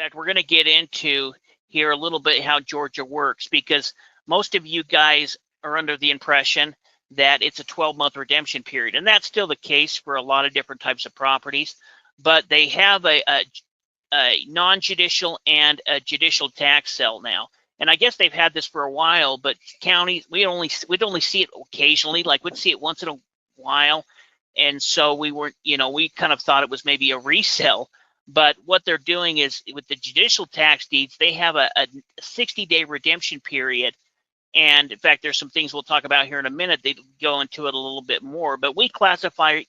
fact, we're going to get into here a little bit how Georgia works, because most of you guys are under the impression that it's a 12-month redemption period, and that's still the case for a lot of different types of properties. But they have a non-judicial and a judicial tax sale now. And I guess they've had this for a while, but counties, we'd only see it occasionally, like we'd see it once in a while. And so we weren't, we kind of thought it was maybe a resale. But what they're doing is, with the judicial tax deeds, they have a 60-day redemption period. And in fact, there's some things we'll talk about here in a minute. They go into it a little bit more. But we classify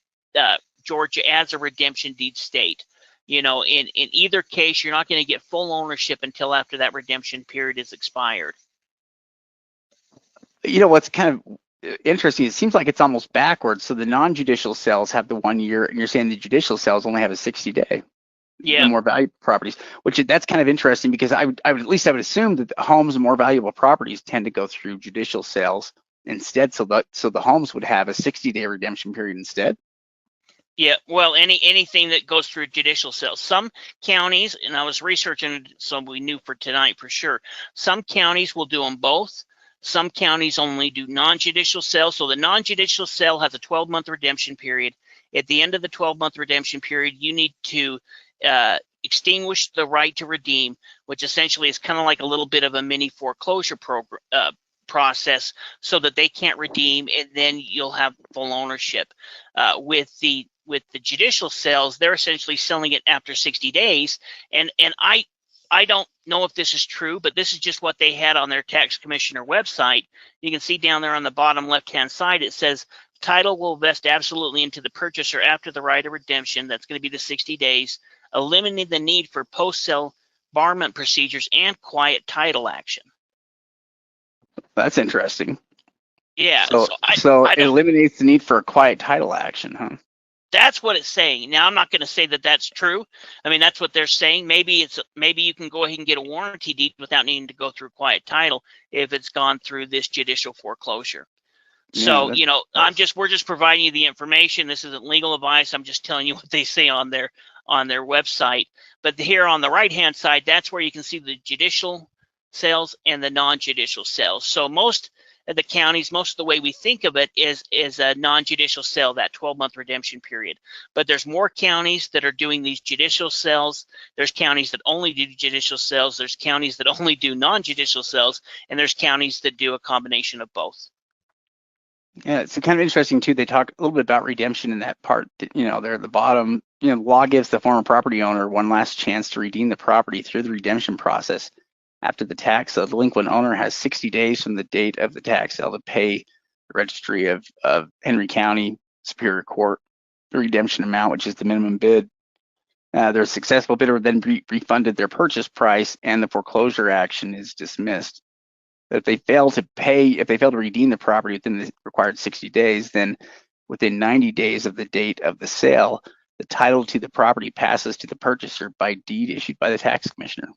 Georgia as a redemption deed state. In either case, you're not going to get full ownership until after that redemption period is expired. What's kind of interesting, it seems like it's almost backwards. So the non-judicial sales have the 1 year, and you're saying the judicial sales only have a 60-day. Yeah. The more valuable properties, that's kind of interesting, because I would assume that the homes and more valuable properties tend to go through judicial sales instead. So the homes would have a 60-day redemption period instead. Yeah, well, anything that goes through judicial sales. Some counties, and I was researching, so we knew for tonight for sure, some counties will do them both. Some counties only do non-judicial sales. So the non-judicial sale has a 12-month redemption period. At the end of the 12-month redemption period, you need to extinguish the right to redeem, which essentially is kind of like a little bit of a mini foreclosure process, so that they can't redeem, and then you'll have full ownership. With the judicial sales, they're essentially selling it after 60 days. And I don't know if this is true, but this is just what they had on their tax commissioner website. You can see down there on the bottom left-hand side, it says title will vest absolutely into the purchaser after the right of redemption. That's going to be the 60 days, eliminating the need for post-sale barment procedures and quiet title action. That's interesting. Yeah. So it eliminates the need for a quiet title action, huh? That's what it's saying. Now, I'm not going to say that that's true. I mean, that's what they're saying. Maybe you can go ahead and get a warranty deed without needing to go through quiet title if it's gone through this judicial foreclosure. So, we're just providing you the information. This isn't legal advice. I'm just telling you what they say on their website. But here on the right-hand side, that's where you can see the judicial sales and the non-judicial sales. So most of the counties, most of the way we think of it is a non-judicial sale, that 12-month redemption period. But there's more counties that are doing these judicial sales. There's counties that only do judicial sales. There's counties that only do non-judicial sales, and there's counties that do a combination of both. Yeah, it's kind of interesting too. They talk a little bit about redemption in that part. There at the bottom. The law gives the former property owner one last chance to redeem the property through the redemption process. After the tax sale, the delinquent owner has 60 days from the date of the tax sale to pay the registry of Henry County Superior Court the redemption amount, which is the minimum bid. Their successful bidder would then be refunded their purchase price, and the foreclosure action is dismissed. But if they fail to redeem the property within the required 60 days, then within 90 days of the date of the sale, the title to the property passes to the purchaser by deed issued by the tax commissioner.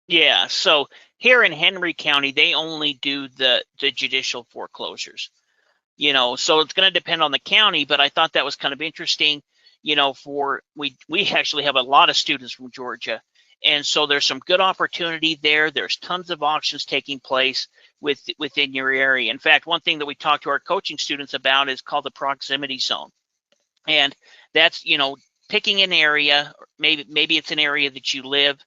Yeah, so here in Henry County, they only do the judicial foreclosures. So it's going to depend on the county, but I thought that was kind of interesting. We actually have a lot of students from Georgia, and so there's some good opportunity there. There's tons of auctions taking place within your area. In fact, one thing that we talk to our coaching students about is called the proximity zone, and that's picking an area. Maybe it's an area that you live.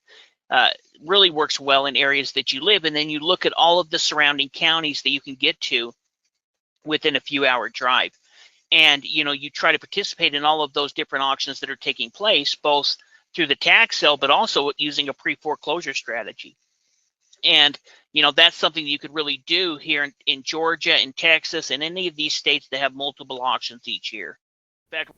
Really works well in areas that you live, and then you look at all of the surrounding counties that you can get to within a few-hour drive, and you try to participate in all of those different auctions that are taking place, both through the tax sale but also using a pre-foreclosure strategy. And that's something you could really do here in Georgia, in Texas, and any of these states that have multiple auctions each year. In fact,